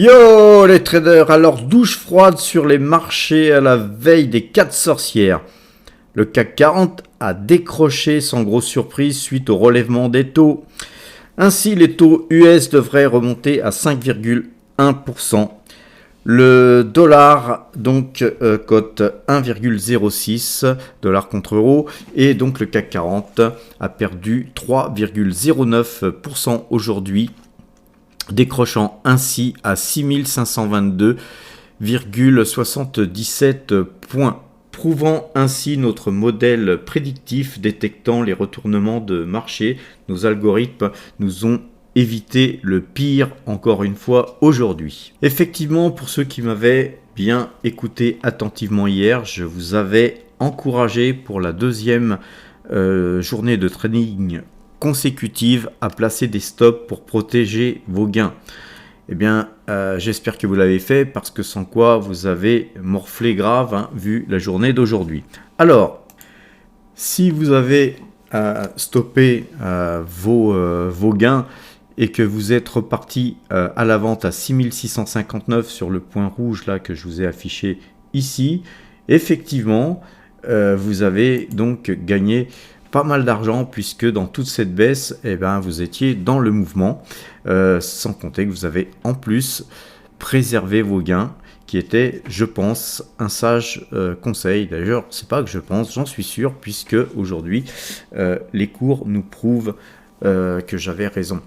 Yo les traders, alors douche froide sur les marchés à la veille des 4 sorcières. Le CAC 40 a décroché sans grosse surprise suite au relèvement des taux. Ainsi, les taux US devraient remonter à 5,1%. Le dollar donc cote 1,06 $ contre euro et donc le CAC 40 a perdu 3,09% aujourd'hui, décrochant ainsi à 6522,77 points, prouvant ainsi notre modèle prédictif détectant les retournements de marché. Nos algorithmes nous ont évité le pire encore une fois aujourd'hui. Effectivement, pour ceux qui m'avaient bien écouté attentivement hier, je vous avais encouragé pour la deuxième journée de trading consécutive à placer des stops pour protéger vos gains. Eh bien, j'espère que vous l'avez fait parce que sans quoi vous avez morflé grave vu la journée d'aujourd'hui. Alors, si vous avez stoppé vos gains et que vous êtes reparti à la vente à 6659 sur le point rouge là que je vous ai affiché ici, effectivement, vous avez donc gagné pas mal d'argent puisque dans toute cette baisse, eh ben, vous étiez dans le mouvement, sans compter que vous avez en plus préservé vos gains, qui était, je pense, un sage conseil. D'ailleurs, c'est pas que je pense, j'en suis sûr, puisque aujourd'hui, les cours nous prouvent que j'avais raison.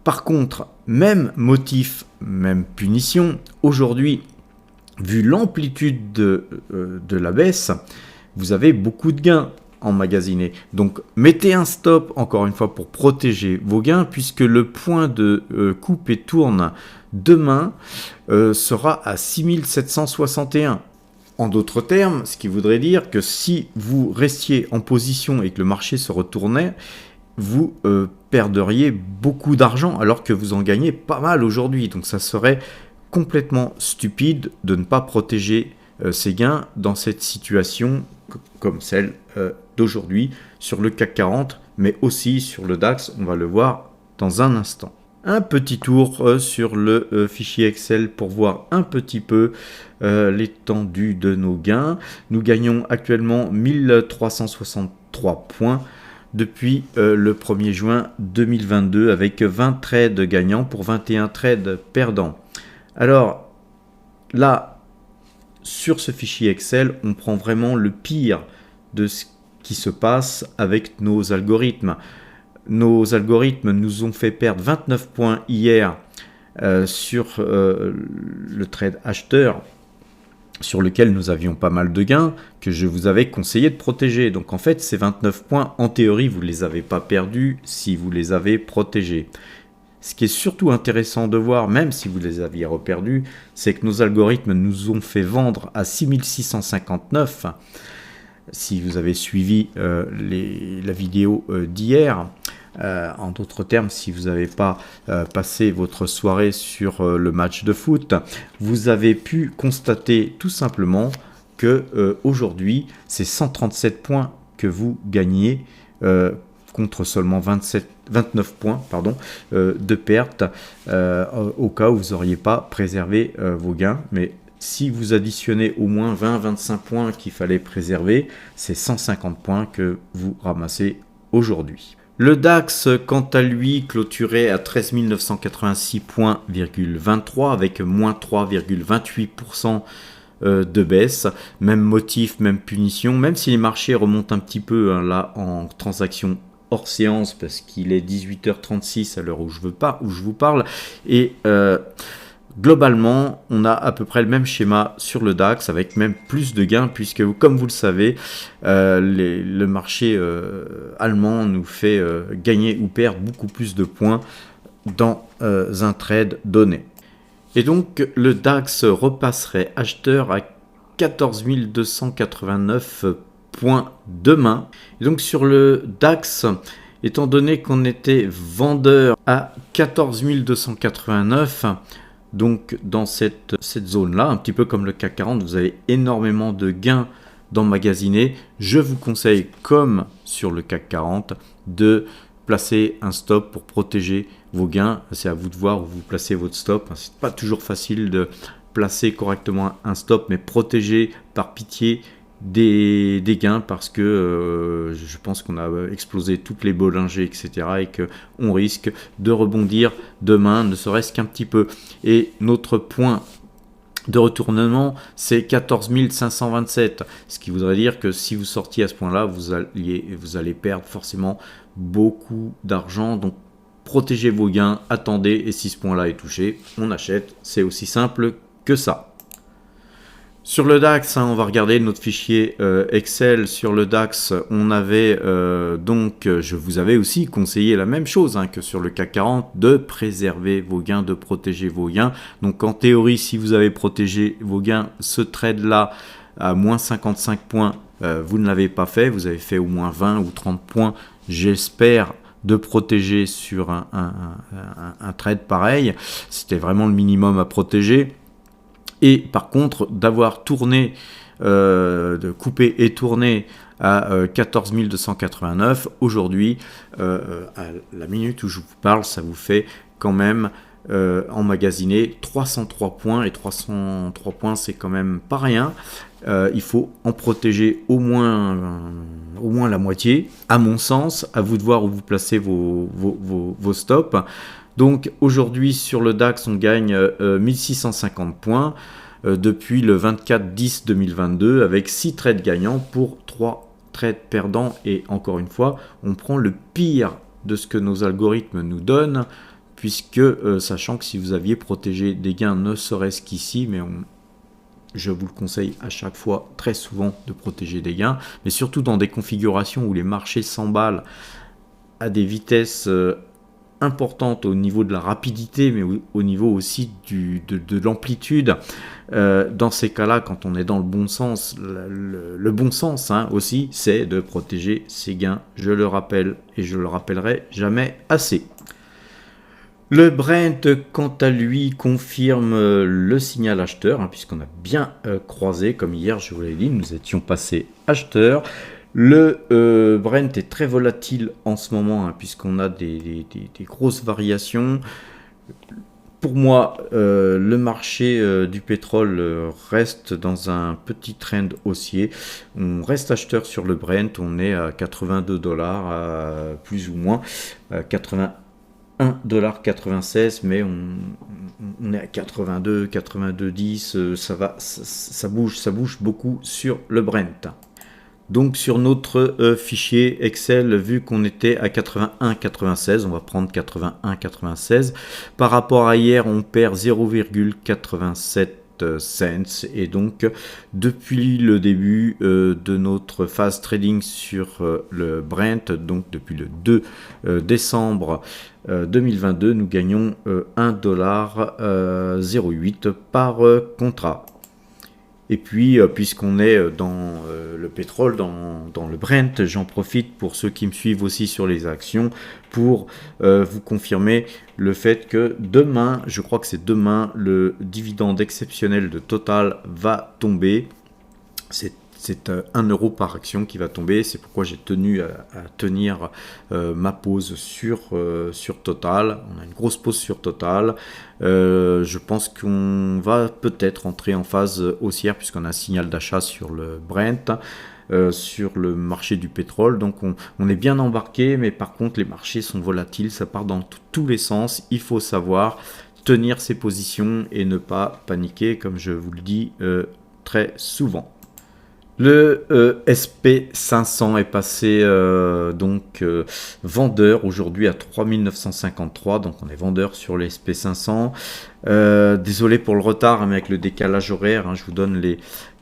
Par contre, même motif, même punition, aujourd'hui, vu l'amplitude de la baisse, vous avez beaucoup de gains emmagasinés. Donc, mettez un stop, encore une fois, pour protéger vos gains, puisque le point de coupe et tourne demain sera à 6761. En d'autres termes, ce qui voudrait dire que si vous restiez en position et que le marché se retournait, vous perdriez beaucoup d'argent alors que vous en gagnez pas mal aujourd'hui. Donc ça serait complètement stupide de ne pas protéger ses gains dans cette situation comme celle d'aujourd'hui sur le CAC 40, mais aussi sur le DAX, on va le voir dans un instant. Un petit tour sur le fichier Excel pour voir un petit peu l'étendue de nos gains. Nous gagnons actuellement 1363 points depuis le 1er juin 2022 avec 20 trades gagnants pour 21 trades perdants. Alors là, sur ce fichier Excel, on prend vraiment le pire de ce qui se passe avec nos algorithmes. Nos algorithmes nous ont fait perdre 29 points hier sur le trade acheteur, sur lequel nous avions pas mal de gains, que je vous avais conseillé de protéger. Donc en fait, ces 29 points, en théorie, vous ne les avez pas perdus si vous les avez protégés. Ce qui est surtout intéressant de voir, même si vous les aviez reperdus, c'est que nos algorithmes nous ont fait vendre à 6659. Si vous avez suivi la vidéo d'hier, en d'autres termes, si vous n'avez pas passé votre soirée sur le match de foot, vous avez pu constater tout simplement que aujourd'hui, c'est 137 points que vous gagnez contre seulement 29 points de perte au cas où vous n'auriez pas préservé vos gains. Mais si vous additionnez au moins 20-25 points qu'il fallait préserver, c'est 150 points que vous ramassez aujourd'hui. Le DAX, quant à lui, clôturait à 13 986 points,23 avec moins 3,28% de baisse. Même motif, même punition, même si les marchés remontent un petit peu là en transaction hors séance parce qu'il est 18h36 à l'heure où je vous parle et globalement, on a à peu près le même schéma sur le DAX avec même plus de gains puisque, comme vous le savez, le marché allemand nous fait gagner ou perdre beaucoup plus de points dans un trade donné. Et donc, le DAX repasserait acheteur à 14 289 points demain. Et donc, sur le DAX, étant donné qu'on était vendeur à 14 289, donc dans cette zone-là, un petit peu comme le CAC 40, vous avez énormément de gains d'emmagasiner. Je vous conseille, comme sur le CAC 40, de placez un stop pour protéger vos gains. C'est à vous de voir où vous placez votre stop. C'est pas toujours facile de placer correctement un stop, mais protégez par pitié des gains, parce que je pense qu'on a explosé toutes les Bollinger, etc., et qu'on risque de rebondir demain, ne serait-ce qu'un petit peu. Et notre point de retournement, c'est 14 527, ce qui voudrait dire que si vous sortiez à ce point-là, vous allez perdre forcément beaucoup d'argent. Donc protégez vos gains, attendez, et si ce point-là est touché, on achète. C'est aussi simple que ça. Sur le DAX, on va regarder notre fichier Excel. Sur le DAX, on avait je vous avais aussi conseillé la même chose que sur le CAC 40, de préserver vos gains, de protéger vos gains. Donc en théorie, si vous avez protégé vos gains, ce trade-là à moins 55 points, vous ne l'avez pas fait. Vous avez fait au moins 20 ou 30 points, j'espère, de protéger sur un trade pareil. C'était vraiment le minimum à protéger. Et par contre, d'avoir tourné, de couper et tourner à 14 289, aujourd'hui, à la minute où je vous parle, ça vous fait quand même emmagasiner 303 points. Et 303 points, c'est quand même pas rien. Il faut en protéger au moins la moitié, à mon sens. À vous de voir où vous placez vos stops. Donc aujourd'hui sur le DAX, on gagne 1650 points depuis le 24-10-2022 avec 6 trades gagnants pour 3 trades perdants. Et encore une fois, on prend le pire de ce que nos algorithmes nous donnent, puisque sachant que si vous aviez protégé des gains, ne serait-ce qu'ici, mais je vous le conseille à chaque fois, très souvent, de protéger des gains, mais surtout dans des configurations où les marchés s'emballent à des vitesses importante au niveau de la rapidité, mais au niveau aussi de l'amplitude. Dans ces cas-là, quand on est dans le bon sens, le bon sens aussi, c'est de protéger ses gains. Je le rappelle et je le rappellerai jamais assez. Le Brent, quant à lui, confirme le signal acheteur, puisqu'on a bien croisé, comme hier je vous l'ai dit, nous étions passés acheteurs. Le Brent est très volatile en ce moment, puisqu'on a des grosses variations. Pour moi, le marché du pétrole reste dans un petit trend haussier. On reste acheteur sur le Brent, on est à 82 $, plus ou moins, 81,96 $, mais on est à 82, 82,10, ça bouge beaucoup sur le Brent. Donc sur notre fichier Excel, vu qu'on était à 81,96, on va prendre 81,96. Par rapport à hier, on perd 0,87 cents. Et donc depuis le début de notre phase trading sur le Brent, donc depuis le 2 décembre 2022, nous gagnons 1,08 $ par contrat. Et puis, puisqu'on est dans le pétrole, dans le Brent, j'en profite pour ceux qui me suivent aussi sur les actions pour vous confirmer le fait que demain, je crois que c'est demain, le dividende exceptionnel de Total va tomber. C'est 1 € par action qui va tomber. C'est pourquoi j'ai tenu à tenir ma pause sur Total. On a une grosse pause sur Total. Je pense qu'on va peut-être entrer en phase haussière, puisqu'on a un signal d'achat sur le Brent, sur le marché du pétrole. Donc on est bien embarqué, mais par contre les marchés sont volatiles, ça part dans tous les sens. Il faut savoir tenir ses positions et ne pas paniquer, comme je vous le dis très souvent. Le SP500 est passé vendeur aujourd'hui à 3953, donc on est vendeur sur le SP500. Désolé pour le retard, mais avec le décalage horaire, je vous donne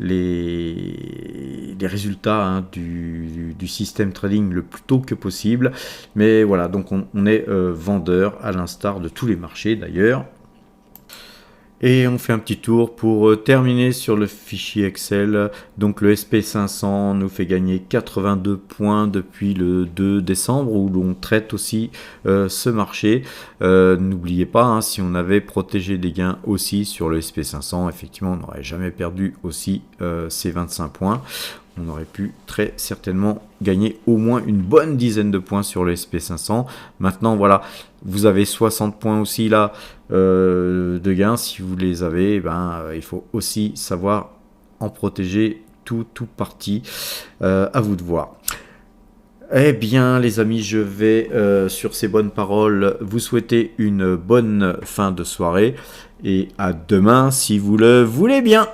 les résultats du système trading le plus tôt que possible. Mais voilà, donc on est vendeur à l'instar de tous les marchés d'ailleurs. Et on fait un petit tour pour terminer sur le fichier Excel. Donc le SP500 nous fait gagner 82 points depuis le 2 décembre où l'on traite aussi ce marché. N'oubliez pas, hein, si on avait protégé des gains aussi sur le SP500, effectivement on n'aurait jamais perdu aussi ces 25 points. On aurait pu très certainement gagner au moins une bonne dizaine de points sur le SP500. Maintenant, voilà, vous avez 60 points aussi là de gains. Si vous les avez, il faut aussi savoir en protéger tout parti. À vous de voir. Eh bien, les amis, je vais, sur ces bonnes paroles, vous souhaiter une bonne fin de soirée. Et à demain, si vous le voulez bien.